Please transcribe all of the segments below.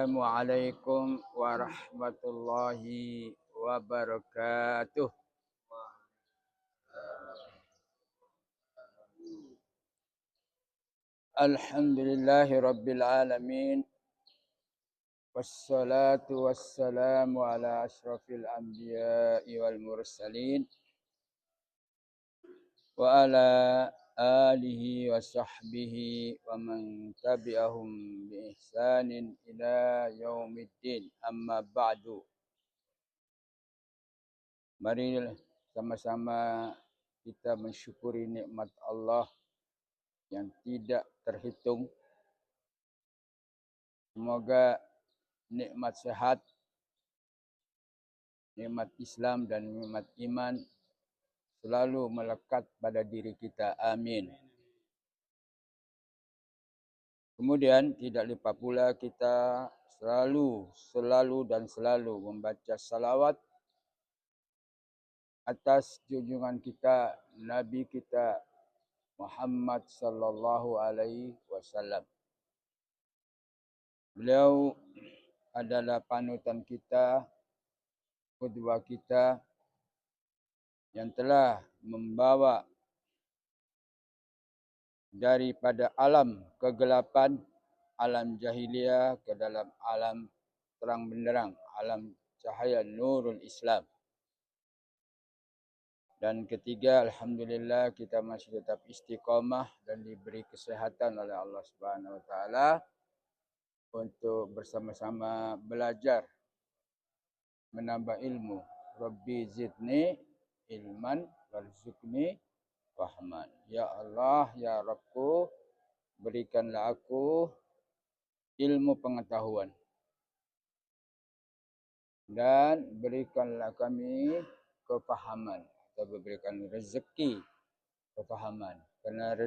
Assalamualaikum warahmatullahi wabarakatuh. Alhamdulillahi rabbil alamin. Wassalatu wassalamu ala ashrafil anbiya'i wal mursalin. Wa ala alihi wa sahbihi wa man tabi'ahum bi ihsanin ila yaumiddin. Amma ba'du. Mari sama-sama kita mensyukuri nikmat Allah yang tidak terhitung. Semoga nikmat sehat, nikmat Islam dan nikmat iman selalu melekat pada diri kita. Amin. Kemudian tidak lupa pula kita selalu membaca salawat atas junjungan kita, Nabi kita Muhammad sallallahu alaihi wasallam. Beliau adalah panutan kita, qudwah kita yang telah membawa daripada alam kegelapan, alam jahiliyah ke dalam alam terang benderang, alam cahaya nurul Islam. Dan ketiga, alhamdulillah kita masih tetap istiqamah dan diberi kesehatan oleh Allah Subhanahu wa taala untuk bersama-sama belajar menambah ilmu. Rabbi zidni ilman warzuqni fahman. Ya Allah, ya Rabbku, berikanlah aku ilmu pengetahuan dan berikanlah kami kefahaman, atau berikan rezeki kefahaman. Karena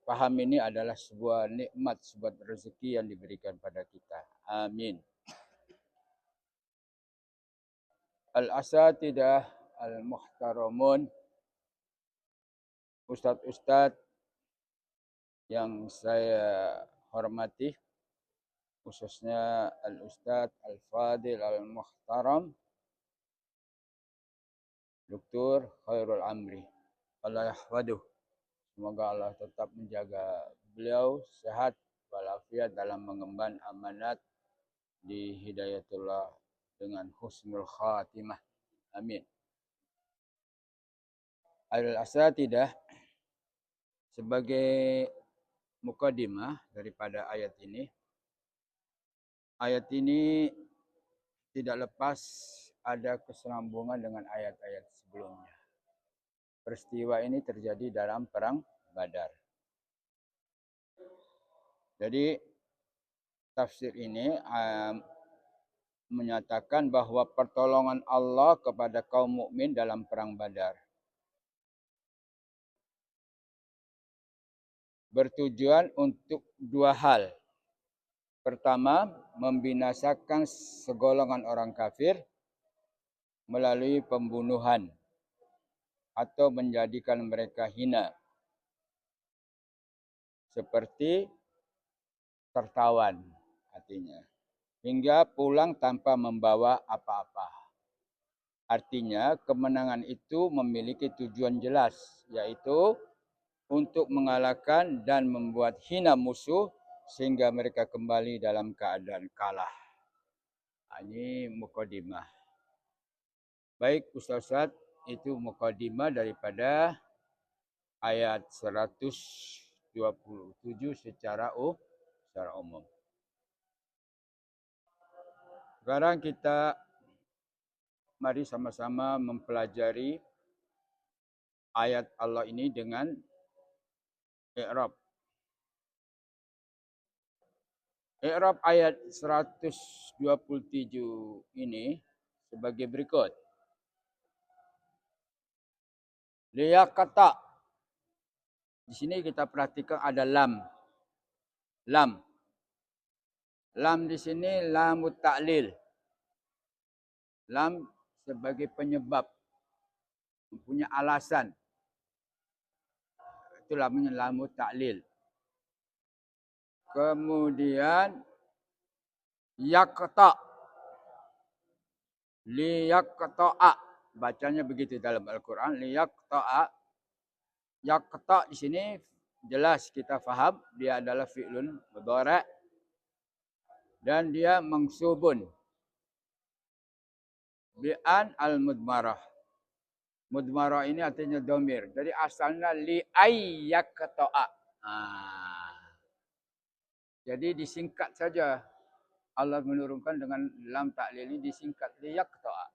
faham ini adalah sebuah nikmat, sebuah rezeki yang diberikan pada kita. Amin. Al-asatidah al-muhtaramun, ustaz-ustaz yang saya hormati, khususnya Al-Ustaz Al-Fadil Al-Muhtaram Dr. Khairul Amri. Allah yahfaduh. Semoga Allah tetap menjaga beliau sehat walafiat dalam mengemban amanat di hidayatullah dengan husnul khatimah. Amin. Al-Asatidah, sebagai mukadimah daripada ayat ini. Ayat ini tidak lepas ada kesinambungan dengan ayat-ayat sebelumnya. Peristiwa ini terjadi dalam perang Badar. Jadi tafsir ini menyatakan bahwa pertolongan Allah kepada kaum mukmin dalam perang Badar bertujuan untuk dua hal. Pertama, membinasakan segolongan orang kafir melalui pembunuhan atau menjadikan mereka hina, seperti tertawan artinya, hingga pulang tanpa membawa apa-apa. Artinya kemenangan itu memiliki tujuan jelas, yaitu untuk mengalahkan dan membuat hina musuh sehingga mereka kembali dalam keadaan kalah. Ini mukadimah. Baik Ustaz, itu mukadimah daripada ayat 127 secara umum. Sekarang kita mari sama-sama mempelajari ayat Allah ini dengan i'rab. I'rab ayat 127 ini sebagai berikut. Liyaqata. Di sini kita perhatikan ada lam. Lam. Lam di sini lamut ta'lil. Lam sebagai penyebab, punya alasan. Itu namanya lamut ta'lil. Kemudian Yaqta. Liyaqta'a. Bacanya begitu dalam Al-Quran. Liyaqta'a. Yaqta' di sini jelas kita faham dia adalah fi'lun mudhari' dan dia mansubun bi'an al-mudmarah. Mudmarah ini artinya domir. Jadi asalnya li'ayyaqta'a. Jadi disingkat saja. Allah menurunkan dengan lam ta'lil ini disingkat liyaqta'a.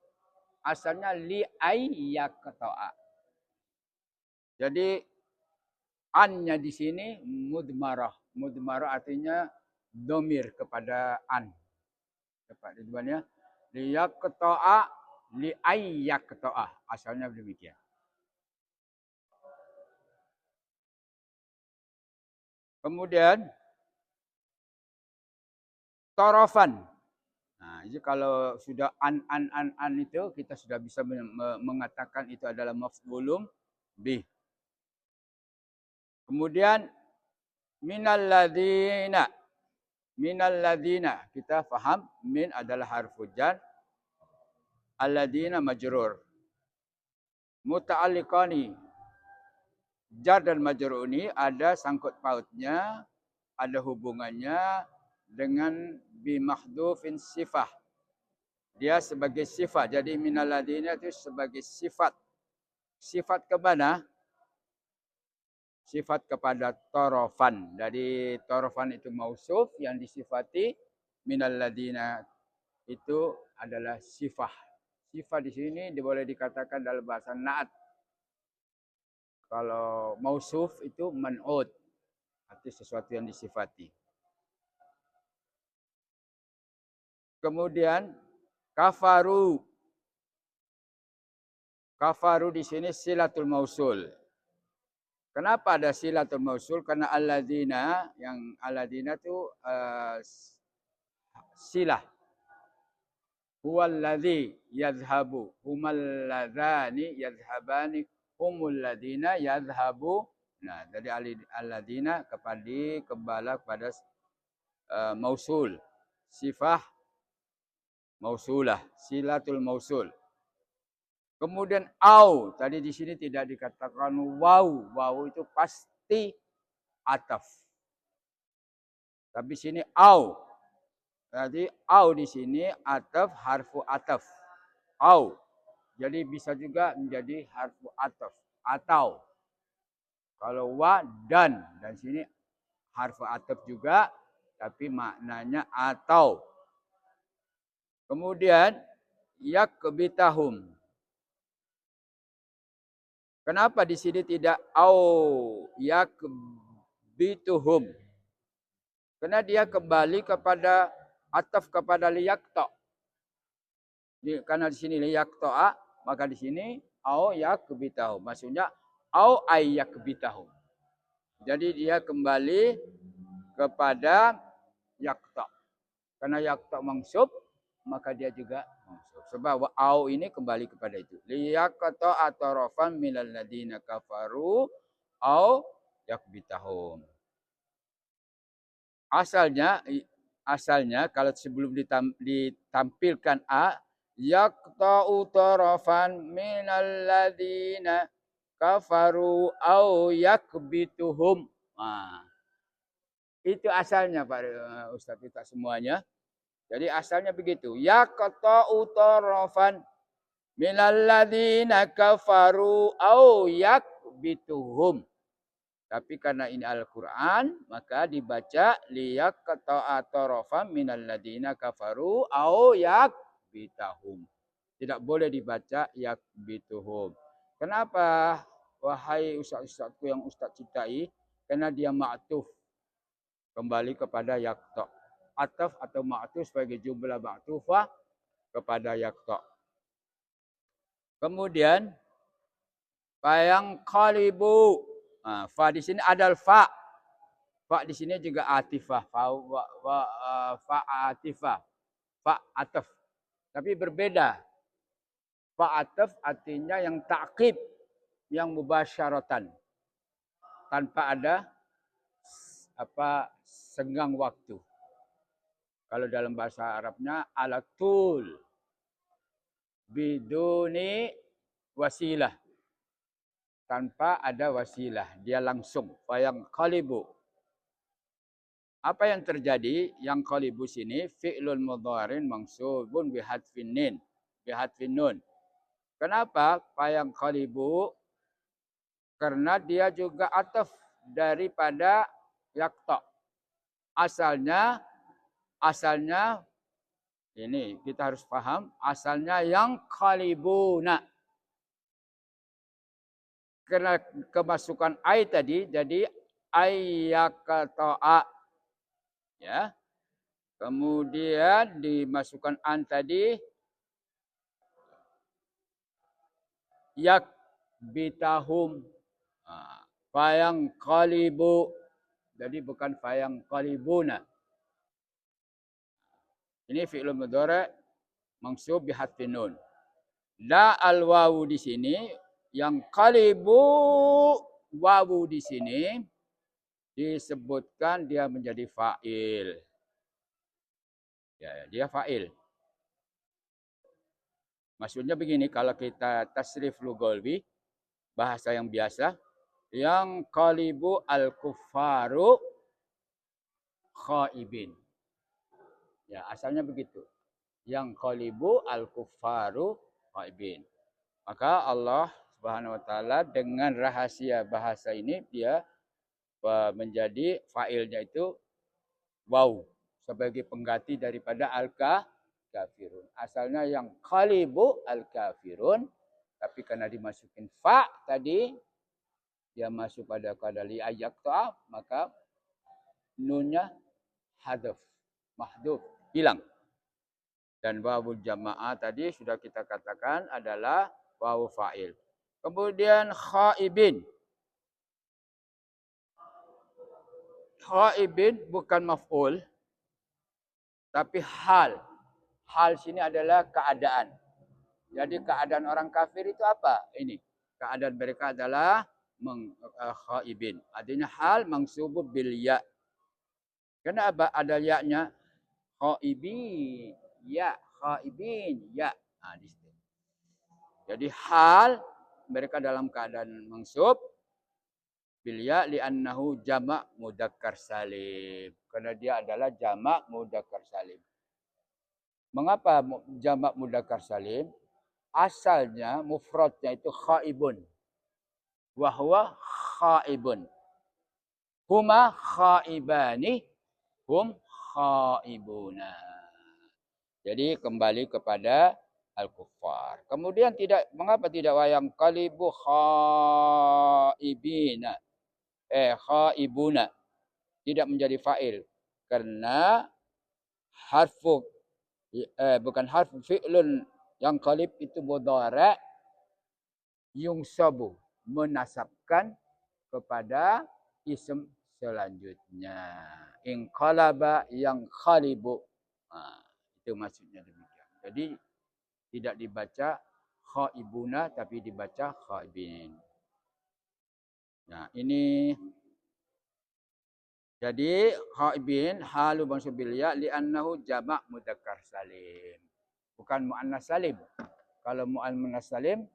Asalnya li'ayyaqta'a. Jadi an-nya di sini mudmarah. Mudmarah artinya domir kepada an. Tepat tujuannya liyaqta'a li'ayyaqta'a. Asalnya demikian. Kemudian tarafan. Nah, jadi kalau sudah an itu kita sudah bisa mengatakan itu adalah maf'ulun bih. Kemudian minal ladzina. Minal ladzina kita faham min adalah harfu jar. Alladzina majrur. Muta'alliqani. Jar dan majrur ini ada sangkut pautnya, ada hubungannya dengan bimahdhufin sifah. Dia sebagai sifat. Jadi minal ladzina itu sebagai sifat. Sifat ke mana? Sifat kepada tarafan. Dari tarafan itu mausuf yang disifati. Minal ladzina itu adalah sifah. Sifat di sini boleh dikatakan dalam bahasa na'at. Kalau mausuf itu man'ud. Arti sesuatu yang disifati. Kemudian kafaru. Kafaru di sini silatul mausul. Kenapa ada silatul mausul? Karena alladzina, yang alladzina itu silah. Huwallazi yadhhabu. Humalladzani yadhhabani. Humul ladzina yadhhabu. Nah, dari alladzina kembali kepada mausul. Sifah mausulah, silatul mausul. Kemudian au, tadi di sini tidak dikatakan waw. Waw itu pasti ataf. Tapi sini au. Jadi au di sini ataf harfu ataf. Au. Jadi bisa juga menjadi harfu ataf atau kalau wa dan sini harfu ataf juga tapi maknanya atau. Kemudian yakbitahum. Kenapa di sini tidak au yakbituhum? Karena dia kembali kepada ataf kepada liyaqta. Karena di sini liyaqta'a, maka di sini au yakbitahum. Maksudnya au ayyakbitahum. Jadi dia kembali kepada yaqta. Karena yaqta mansub, maka dia juga mansub. Sebab au ini kembali kepada itu. Liyaqta'a tarafan minal ladina kafaru au yakbitahum. Asalnya kalau sebelum ditampilkan a, yaqta'u tarafan minal ladzina kafaru au yakbituhum. Nah, itu asalnya Pak Ustaz, kita semuanya. Jadi asalnya begitu. Yaqta'u tarafan minal ladzina kafaru au yakbituhum. Tapi karena ini Al-Quran, maka dibaca liyaqta'a tarafan minal ladzina kafaru au yakbitahum. Tidak boleh dibaca yakbituhum. Kenapa? Wahai ustaz-ustazku yang ustaz cintai, karena dia ma'tuf. Kembali kepada yaqta'. Ataf atau ma'tuf sebagai jumlah ma'tufah kepada yaqta'. Kemudian, bayang qalibu. Fa di sini ada fa. Fa di sini juga atifah. Fa atifah. Fa ataf. Tapi berbeda. Fa ataf artinya yang ta'qib, yang mubasyaratan. Tanpa ada senggang waktu. Kalau dalam bahasa Arabnya ala tul. Biduni wasilah. Tanpa ada wasilah. Dia langsung. Fayang qalibu. Apa yang terjadi? Yang qalibu sini fi'lul mudharin mangsubun bihadfin nin. Bihadfin nun. Kenapa fayang qalibu? Karena dia juga ataf daripada yakta. Asalnya ini kita harus paham asalnya yang qalibuna. Karena kemasukan ai tadi jadi ayyakata'a. Ya. Kemudian dimasukkan an tadi yak bitahum. Fayang qalibu. Jadi bukan fayang qalibuna. Ini fi'il mudhari' mansub bi hadfin nun. La al wawu di sini yang qalibu wawu di sini disebutkan dia menjadi fa'il. Ya, dia fa'il. Maksudnya begini, kalau kita tasrif lugawi, bahasa yang biasa, yang qalibu al-kuffaru khaibin. Ya, asalnya begitu. Yang qalibu al-kuffaru khaibin. Maka Allah Subhanahu wa taala dengan rahasia bahasa ini dia menjadi fa'ilnya itu waw sebagai pengganti daripada al-kafirun. Asalnya yang qalibu al-kafirun, tapi karena dimasukin fa tadi dia masuk pada qada li ayaqta, maka nunnya hadaf, mahdhuf, hilang. Dan wawul jamaah tadi sudah kita katakan adalah wawu fa'il. Kemudian khaibin. Khaibin bukan maf'ul, tapi hal. Hal sini adalah keadaan. Jadi keadaan orang kafir itu apa? Ini. Keadaan mereka adalah khaibin. Artinya hal mansubub bil ya. Kenapa ada ya-nya? Khaibin. Ya, khaibin, ya. Nah, di situ. Jadi hal mereka dalam keadaan mansub bil ya li'annahu jama' mudzakkar salim. Karena dia adalah jama' mudzakkar salim. Mengapa jama' mudzakkar salim? Asalnya mufradnya itu khaibun. Wa huwa khaibun. Huma khaibani, hum khaibuna. Jadi kembali kepada al-kuffar. Kemudian mengapa tidak wayang qalibu khaibina? Khaibuna. Tidak menjadi fa'il. Karena bukan harfu fi'lun yang qalib itu mudhari' yungsabu. Menasabkan kepada isim selanjutnya. Inqalaba yang khalibu. Itu maksudnya demikian. Jadi tidak dibaca khaibuna tapi dibaca khaibin. Nah, ini jadi khaibin halu mansub bil ya li'annahu jama' mudzakkar salim. Bukan muannas salim. Kalau muannas salim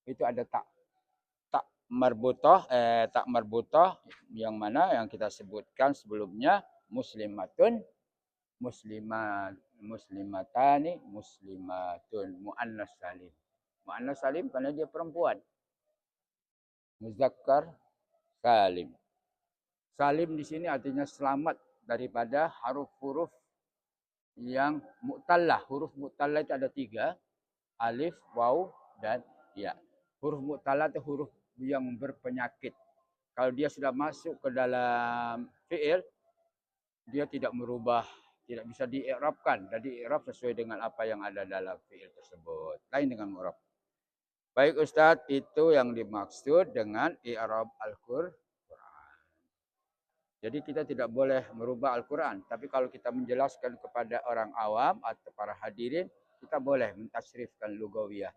itu ada tak marbutah yang mana yang kita sebutkan sebelumnya muslimatun, muslimatani, muslimatun, muannas salim. Muannas salim karena dia perempuan. Muzakkar salim. Salim di sini artinya selamat daripada huruf-huruf yang mu'tallah. Huruf mu'tallah itu ada 3. Alif, waw, dan ya. Huruf mu'tallah itu huruf yang berpenyakit. Kalau dia sudah masuk ke dalam fi'il, dia tidak merubah, tidak bisa di-i'rabkan. Jadi i'rab sesuai dengan apa yang ada dalam fi'il tersebut. Lain dengan mu'rab. Baik Ustadz, itu yang dimaksud dengan i'rab Al-Qur'an. Jadi kita tidak boleh merubah Al-Quran. Tapi kalau kita menjelaskan kepada orang awam atau para hadirin, kita boleh mentasrifkan lugawiyah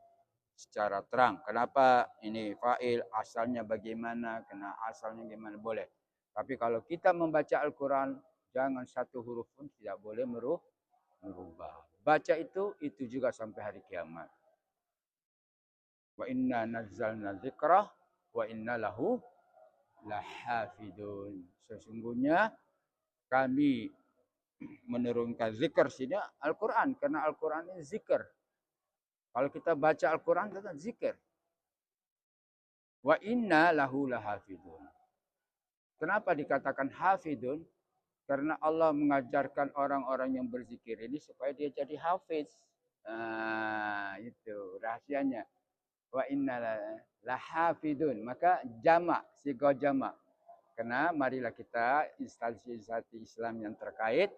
secara terang. Kenapa ini fa'il, asalnya bagaimana, kena asalnya bagaimana, boleh. Tapi kalau kita membaca Al-Quran, Jangan satu huruf pun tidak boleh merubah. Baca itu juga sampai hari kiamat. Wa inna nazzalna dzikrah wa inna lahu lahafidun. Sesungguhnya kami menurunkan zikr sini Al-Quran. Karena Al-Quran ini zikr. Kalau kita baca Al-Quran, kita zikr. Wa inna lahu lahafidun. Kenapa dikatakan hafidun? Karena Allah mengajarkan orang-orang yang berzikir ini supaya dia jadi hafiz. Nah, itu rahasianya. Wa inna lahafidun. Maka jamak, siga jamak. Karena marilah kita instansi-instansi Islam yang terkait,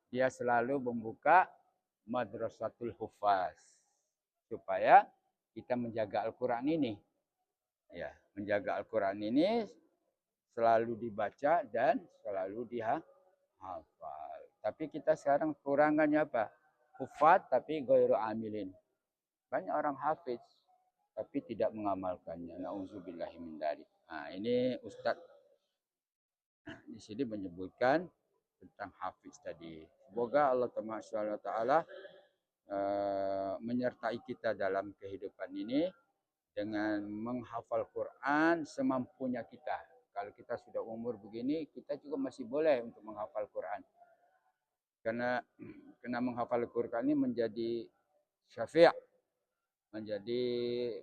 dia selalu membuka Madrasatul Hufaz. Supaya kita menjaga Al-Quran ini. Ya, menjaga Al-Quran ini selalu dibaca dan selalu dihafal. Tapi kita sekarang kurangannya apa? Hufaz tapi ghairu amilin. Banyak orang hafiz tapi tidak mengamalkannya. Nauzubillahi min dzalik. Nah, ini Ustaz di sini menyebutkan tentang hafiz tadi. Semoga Allah Taala menyertai kita dalam kehidupan ini dengan menghafal Quran semampunya kita. Kalau kita sudah umur begini, kita juga masih boleh untuk menghafal Quran. Karena menghafal Quran ini menjadi syafi', menjadi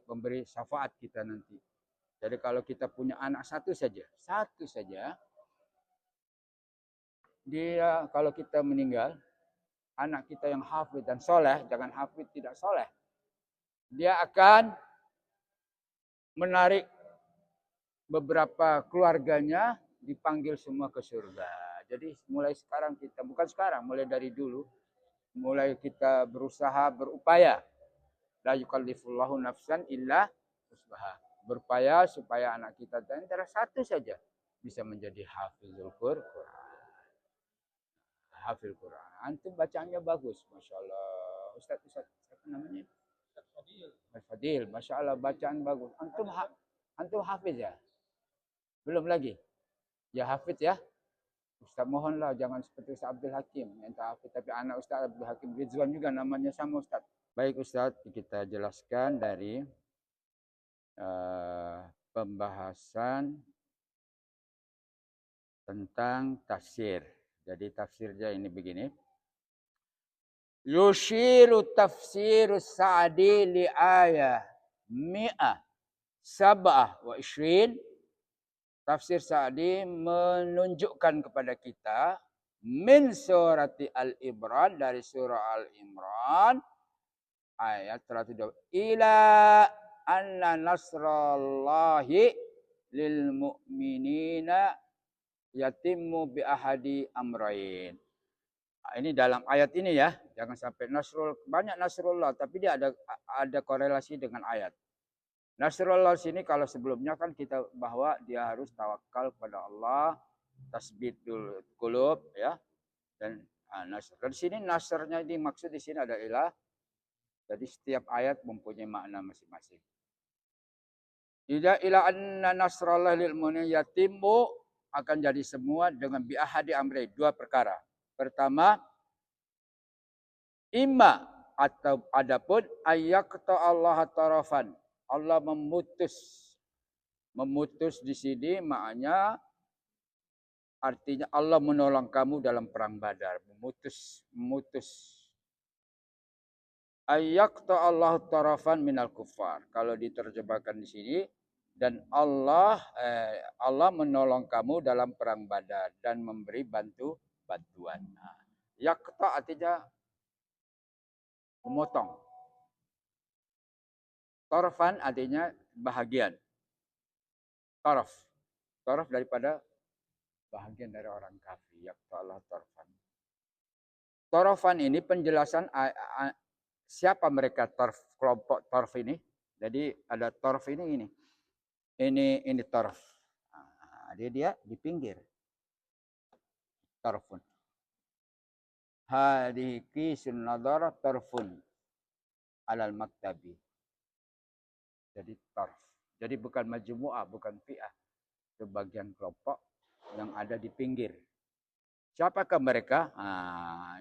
pemberi syafaat kita nanti. Jadi kalau kita punya anak satu saja, dia kalau kita meninggal, anak kita yang hafid dan soleh, jangan hafid tidak soleh, dia akan menarik beberapa keluarganya dipanggil semua ke surga. Jadi mulai sekarang kita, bukan sekarang, mulai dari dulu, mulai kita berusaha, berupaya. La yukallifullahu nafsan illa usbaha. Berupaya supaya anak kita antara satu saja bisa menjadi hafizul Quran. Hafil Quran. Antum bacaannya bagus, Masya Allah. Ustaz, apa namanya? Ustaz Fadil. Masya Allah, bacaan bagus. Antum hafiz ya? Belum lagi? Ya hafiz ya? Ustaz mohonlah jangan seperti Ustaz Abdul Hakim. Yang tak hafiz, tapi anak Ustaz Abdul Hakim Ridwan juga namanya sama Ustaz. Baik Ustaz, kita jelaskan dari pembahasan tentang tafsir. Jadi tafsirnya ini begini. Yushiru tafsir Sa'di li ayah mi'ah sab'ah wa ishrin. Tafsir Sa'di menunjukkan kepada kita min surati Al-Imran, dari surah Al-Imran ayat 120 ila anna nasrallahi lil mu'minina yatimmu bi ahadi amrain. Ini dalam ayat ini ya, jangan sampai banyak nasrullah tapi dia ada korelasi dengan ayat. Nasrullah sini kalau sebelumnya kan kita bahwa dia harus tawakal kepada Allah, tasbitul qulub ya. Dan nasr. Di sini nasrnya dimaksud di sini adalah jadi setiap ayat mempunyai makna masing-masing. Ila anna nasrallah lil mu'minin yatimmu akan jadi semua dengan bi ahadi amri, dua perkara. Pertama, imma atau adapun ayyakta Allah tarafan. Allah memutus di sini maknanya artinya Allah menolong kamu dalam perang Badar, memutus. Ayyakta Allah tarafan minal kuffar. Kalau diterjemahkan di sini, dan Allah menolong kamu dalam perang Badar dan memberi bantuan. Yakta artinya memotong. Tarafan artinya bahagian. Taraf daripada bahagian dari orang kafir. Yakta Allah tarafan. Tarafan ini penjelasan siapa mereka kelompok taraf ini. Jadi ada taraf ini. Ini taraf. Dia di pinggir. Tarfun. Hadhihi qisun nadara tarfun alal maktabi. Jadi tarf. Jadi bukan majmu'ah, bukan fi'ah. Itu bagian kelompok yang ada di pinggir. Siapakah mereka?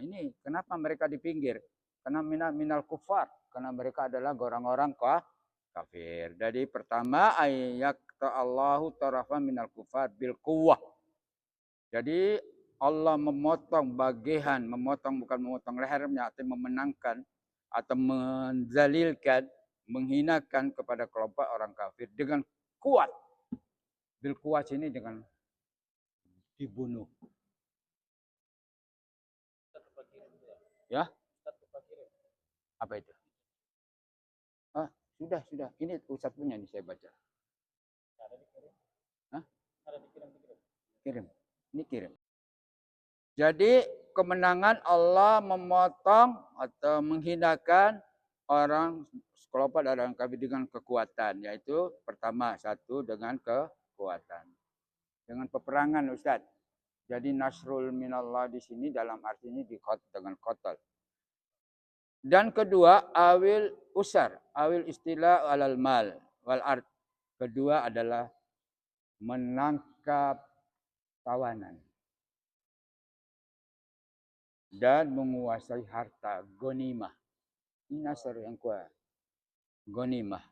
Ini kenapa mereka di pinggir? Karena minal kufar. Karena mereka adalah orang-orang kafir. Jadi pertama ayat Allahu tarafa minal kufar bil quwwah. Jadi Allah memotong bagian, memotong bukan memotong lehernya, atau memenangkan atau menzalilkan, menghinakan kepada kelompok orang kafir dengan kuat. Bil kuat ini dengan dibunuh. Ya? Apa itu? Sudah. Ini Ustaz punya nih saya baca. Kirim. Ini kirim. Jadi kemenangan Allah memotong atau menghinakan orang kelompok orang kafir dengan kekuatan, yaitu pertama satu dengan kekuatan, dengan peperangan Ustaz. Jadi nasrul minallah di sini dalam arti ini dengan kotal. Dan kedua awil usar, awil istilah alal mal wal art. Kedua adalah menangkap tawanan dan menguasai harta, gonimah. Ini nasr yang kuat. Gonimah.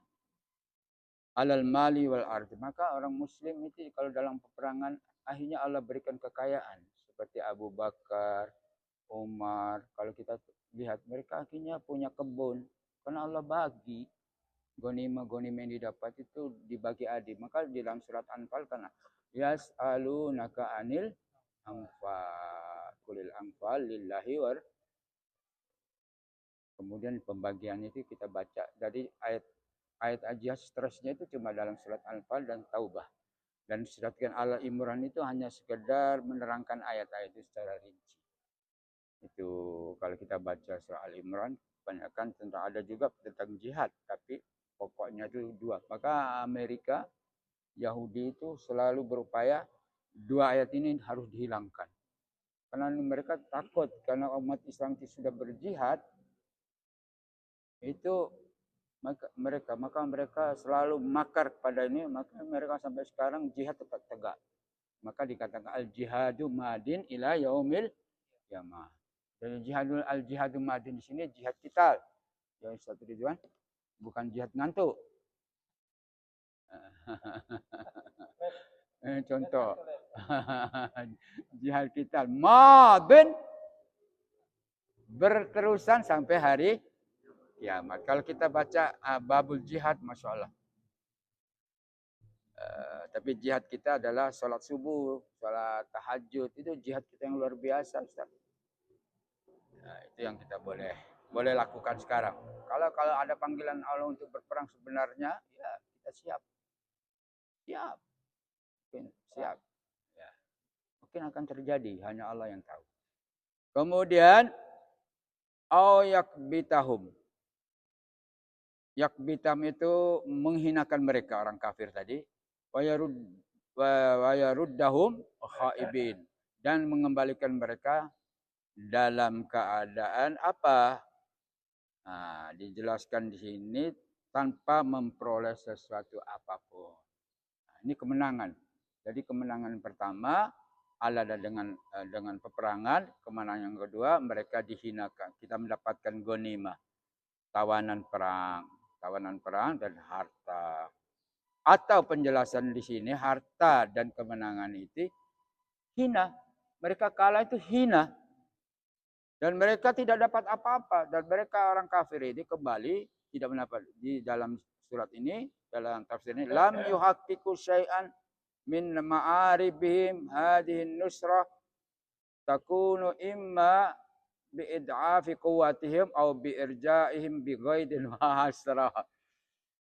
Alal mali wal ardi. Maka orang muslim itu kalau dalam peperangan akhirnya Allah berikan kekayaan. Seperti Abu Bakar, Umar. Kalau kita lihat mereka akhirnya punya kebun. Karena Allah bagi. Gonimah yang didapat itu dibagi adil. Maka di dalam surat Anfal karena yas'alunaka anil anfal. Kulil anfal lillahi war. Kemudian pembagian itu kita baca dari ayat aja seterusnya itu cuma dalam surat Al-Anfal dan Taubah. Dan surat Al-Imran itu hanya sekedar menerangkan ayat-ayat itu secara rinci. Itu kalau kita baca surah Al-Imran kebanyakan tentang ada juga tentang jihad, tapi pokoknya itu dua. Maka Amerika Yahudi itu selalu berupaya dua ayat ini harus dihilangkan. Karena mereka takut karena umat Islam itu sudah berjihad, itu maka mereka selalu makar pada ini, maka mereka sampai sekarang jihad tetap tegak. Maka dikatakan al jihadu madin ila yaumil qiyamah. Dan al jihadu madin di sini jihad kita. Ya Ustaz Ridwan, bukan jihad ngantuk. Contoh. Jihad kita madin berterusan sampai hari kiamat. Kalau kita baca babul jihad, Masya Allah. Tapi jihad kita adalah sholat subuh, sholat tahajud. Itu jihad kita yang luar biasa, Ustaz. Nah, itu yang kita boleh lakukan sekarang. Kalau ada panggilan Allah untuk berperang sebenarnya, ya kita siap. Siap. Ya. Mungkin akan terjadi, hanya Allah yang tahu. Kemudian, yakbitahum. Yakbitam itu menghinakan mereka, orang kafir tadi. Wayaruddahum khaibin. Dan mengembalikan mereka dalam keadaan apa? Dijelaskan di sini tanpa memperoleh sesuatu apapun. Ini kemenangan. Jadi kemenangan pertama Allah dengan peperangan, kemenangan yang kedua mereka dihinakan. Kita mendapatkan ghanimah, tawanan perang dan harta. Atau penjelasan di sini harta dan kemenangan itu hina. Mereka kalah itu hina. Dan mereka tidak dapat apa-apa. Dan mereka orang kafir ini kembali tidak mendapat. Di dalam surat ini, dalam tafsir ini, lam yuhaqqiqu syai'an min ma'aribihim hadhihi nusrah takunu imma bi'id'afi quwwatihim aw bi'irja'ihim bighaidin wa hasrah.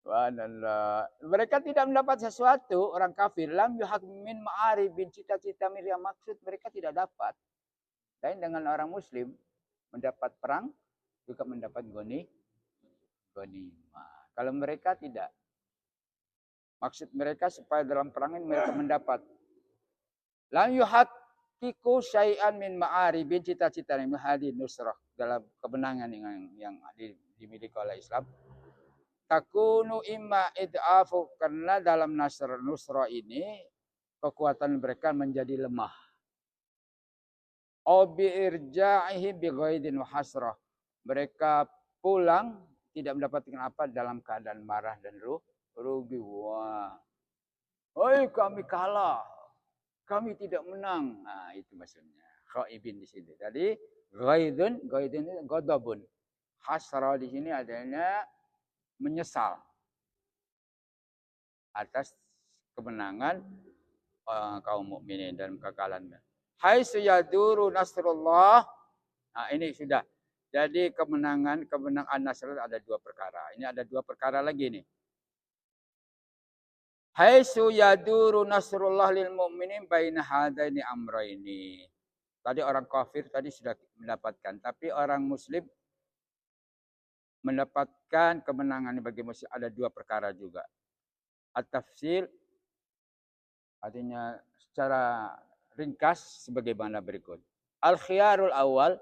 Subhanallah. Mereka tidak mendapat sesuatu, orang kafir. Lam yuhaq min ma'aribin, cita-cita yang maksud mereka tidak dapat. Lain dengan orang muslim, mendapat perang, juga mendapat ghanimah. Kalau mereka tidak. Maksud mereka supaya dalam perang ini mereka mendapat. Lam yuhaqqiqu syai'an min ma'aribin, cita-cita yang hadir nusrah, dalam kemenangan yang dimiliki oleh Islam. Takunu imma id'afu, karena dalam nusrah ini kekuatan mereka menjadi lemah. Au bi'irja'ihi bighaidin wa hasrah. Mereka pulang tidak mendapatkan apa dalam keadaan marah dan rugi. Wah. Oi, kami kalah. Kami tidak menang. Nah, itu maksudnya. Khaibin di sini. Jadi ghaidun itu ghadabun. Hasrah di sini adanya menyesal atas kemenangan kaum mukminin dan kekalahannya. Hai suyaduru nasrullah. Nah, ini sudah. Jadi kemenangan an-nasr ada dua perkara. Ini ada dua perkara lagi nih. Hai suyaduru nasrullah lil mu'minin baina hadaini amraini. Tadi orang kafir tadi sudah mendapatkan, tapi orang muslim mendapatkan kemenangan bagi muslim ada dua perkara juga. At-tafsir artinya secara ringkas sebagaimana berikut. Al-khiyarul awal,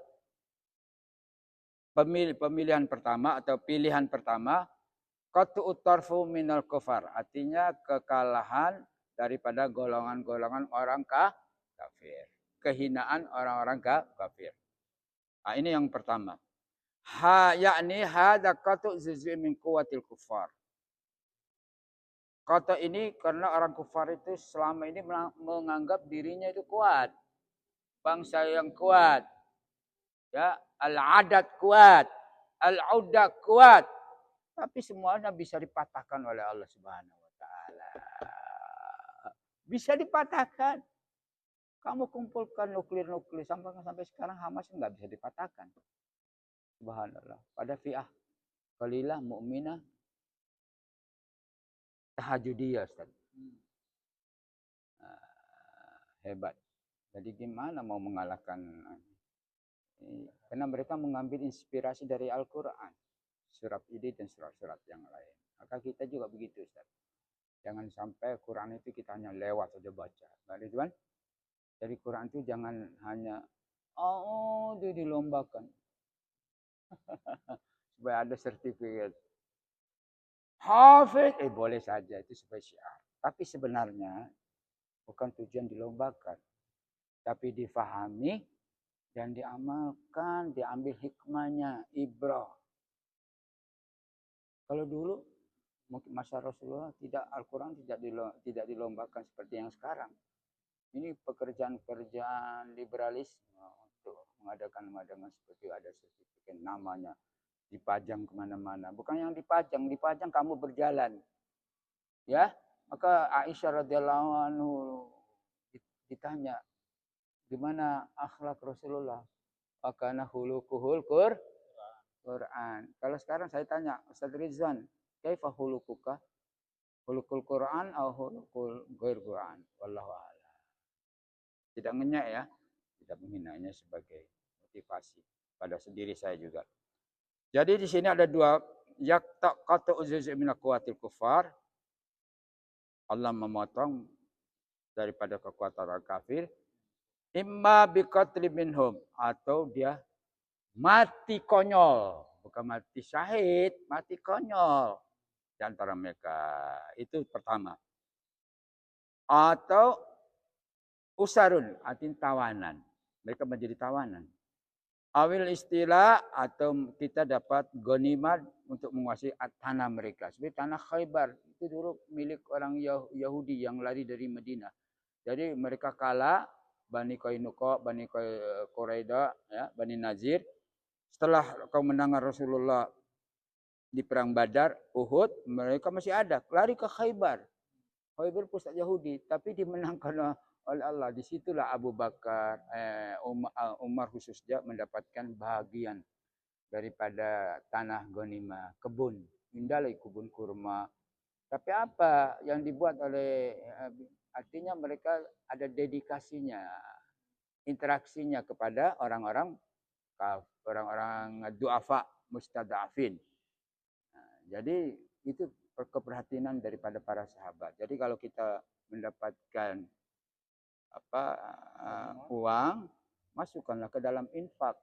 pemilihan pertama atau pilihan pertama, qat'ut tarfu minal kufar, artinya kekalahan daripada golongan-golongan orang kafir. Kehinaan orang-orang kafir. Nah, ini yang pertama. Yakni hada qat'u juz'in min quwwatil kufar. Kata ini karena orang kufar itu selama ini menganggap dirinya itu kuat. Bangsa yang kuat. Ya, al-adat kuat. Al-udda kuat. Tapi semuanya bisa dipatahkan oleh Allah Subhanahu wa taala. Bisa dipatahkan. Kamu kumpulkan nuklir sampai sekarang Hamas enggak bisa dipatahkan. Subhanallah. Pada fi'ah qalilah mu'minah tahajudiyah, Ustaz. Hebat. Jadi gimana mau mengalahkan? Karena mereka mengambil inspirasi dari Al-Quran. Surat ini dan surat-surat yang lain. Maka kita juga begitu, Ustaz. Jangan sampai Quran itu kita hanya lewat saja baca. Baik, Tuan? Jadi Quran itu jangan hanya dilombakan. Supaya ada sertifikat. Hafiz, boleh saja itu sebagai syiar. Tapi sebenarnya bukan tujuan dilombakan. Tapi difahami dan diamalkan, diambil hikmahnya, ibrah. Kalau dulu mungkin masa Rasulullah Al-Quran tidak dilombakan seperti yang sekarang. Ini pekerjaan-pekerjaan liberalisme untuk mengadakan seperti ada sertifikat namanya dipajang kemana-mana. Bukan yang dipajang kamu berjalan, ya. Maka Aisyah radhiyallahu anhu ditanya, gimana akhlak Rasulullah? Akana hulukuhul Quran. Kalau sekarang saya tanya, Ustaz Rizwan, kaifa hulukuka? Hulukul Quran atau hulukul ghair Quran? Wallahu a'lam. Tidak ngenyak ya, tidak menghinanya sebagai motivasi pada sendiri saya juga. Jadi di sini ada dua yaqta'u juz'un min quwwatil kufar. Allah memotong daripada kekuatan orang kafir. Imma biqatli minhum, atau dia mati konyol, bukan mati syahid, mati konyol di antara mereka. Itu pertama. Atau usarun, artinya tawanan. Mereka menjadi tawanan. Awil istilah, atau kita dapat gonimat untuk menguasai tanah mereka. Seperti tanah Khaybar, itu dulu milik orang Yahudi yang lari dari Madinah. Jadi mereka kalah, Bani Qainuqa, Bani Quraidah, ya, Bani Nazir. Setelah kemenangan Rasulullah di perang Badar, Uhud, mereka masih ada. Lari ke Khaybar. Khaybar pusat Yahudi, tapi dimenangkan oleh Allah. Disitulah Abu Bakar, Umar khususnya mendapatkan bahagian daripada tanah ghanimah, kebun. Indahlah kebun kurma. Tapi apa yang dibuat oleh, artinya mereka ada dedikasinya, interaksinya kepada orang-orang du'afa, mustada'afin. Nah, jadi itu keperhatian daripada para sahabat. Jadi kalau kita mendapatkan uang, masukkanlah ke dalam infak.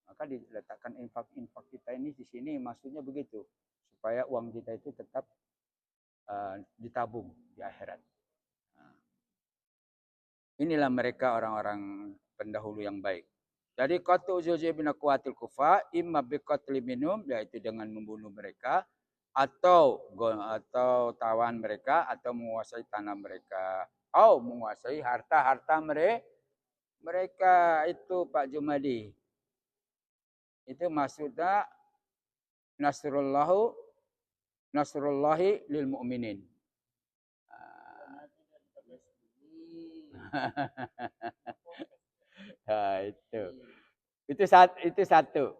Maka diletakkan infak kita ini di sini, maksudnya begitu, supaya uang kita itu tetap ditabung di akhirat. Inilah mereka orang-orang pendahulu yang baik. Jadi qat'u zuzi bin quwwatil kufar imma bi qatli minhum, yaitu dengan membunuh mereka atau tawan mereka atau menguasai tanah mereka atau menguasai harta-harta mereka itu Pak Jumadi. Itu maksudnya nasrullahi lil mu'minin. Nah, itu satu.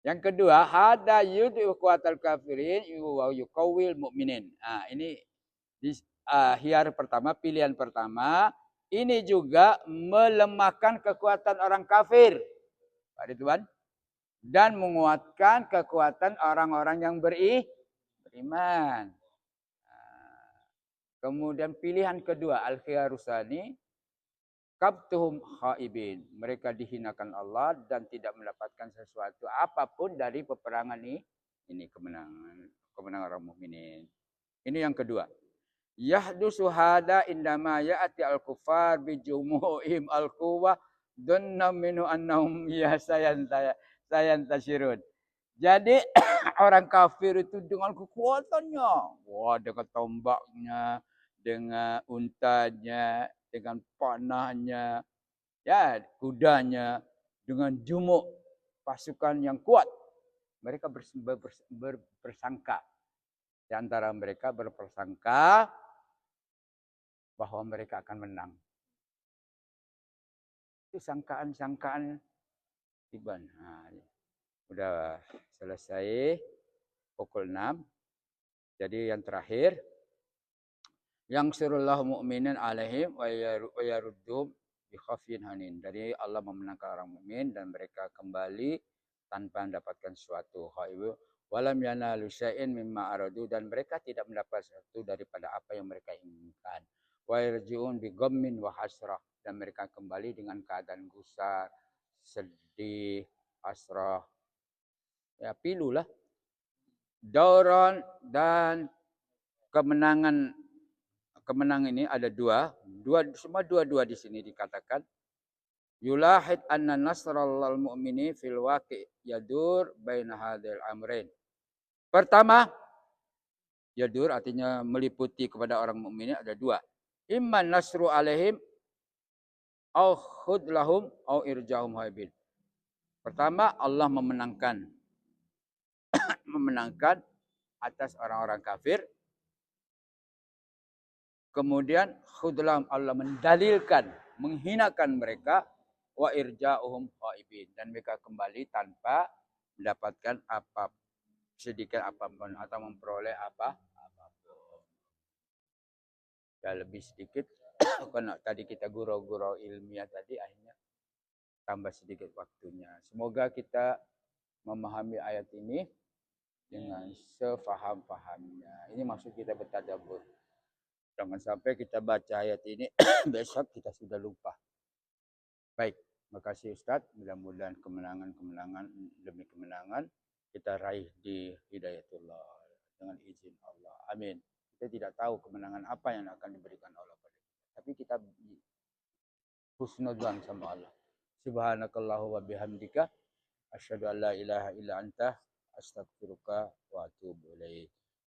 Yang kedua, hada yudhu kuatal kafirin wa yuqawwil mu'minin. Ini hiar pertama, pilihan pertama, ini juga melemahkan kekuatan orang kafir. Pak Ridwan. Dan menguatkan kekuatan orang-orang yang beriman. Kemudian pilihan kedua, al-khiyarusani, kabtuhum khaibin. Mereka dihinakan Allah dan tidak mendapatkan sesuatu apapun dari peperangan ini kemenangan orang mukminin. Ini yang kedua. Yahdusu hada indama ya'ti al-kufar bi jumu'im al-quwwah dunna minu annahum sayantasirun. Jadi orang kafir itu dengan kekuatannya, dengan tombaknya, dengan untanya, dengan panahnya, ya kudanya, dengan jumuk pasukan yang kuat. Mereka bersangka. Di antara mereka berpersangka bahwa mereka akan menang. Itu sangkaan-sangkaan Iban. Udah selesai pukul 6. Jadi yang terakhir, yang surullahu mu'minin alaihim wa yaruddum bi khafin hanin. Jadi Allah memenangkan orang mukmin dan mereka kembali tanpa mendapatkan suatu khaibu. Walam yanalu syai'in mimma aradu, dan mereka tidak mendapat sesuatu daripada apa yang mereka inginkan. Wa yarji'un bi ghammin wa hasrah, dan mereka kembali dengan keadaan gusar, sedih, hasrah. Ya, pilulah. Dauran dan kemenangan ini ada semua dua di sini dikatakan. Yulahid anna nasrallal mu'mini fil waqi yadur baina hadil amrain. Pertama, yadur artinya meliputi kepada orang mukmin ada dua. Imman nasru alaihim au khudlahum au irjahum haibin. Pertama, Allah memenangkan atas orang-orang kafir. Kemudian khudlahum, Allah mendalilkan, menghinakan mereka, wa irja'uhum haibin, dan mereka kembali tanpa mendapatkan sedikit apapun atau memperoleh apapun. Ya lebih sedikit karena tadi kita gurau-gurau ilmiah tadi, akhirnya tambah sedikit waktunya. Semoga kita memahami ayat ini dengan sefaham-fahamnya. Ini maksud kita bertadabbur. Jangan sampai kita baca ayat ini besok kita sudah lupa. Baik, makasih Ustaz. Mudah-mudahan kemenangan demi kemenangan kita raih di hidayatullah dengan izin Allah. Amin. Kita tidak tahu kemenangan apa yang akan diberikan Allah pada kita, tapi kita husnudzan sama Allah. Subhanakallahu wa bihamdika asyhadu an la ilaha illa anta astaghfiruka wa atubu ilaik.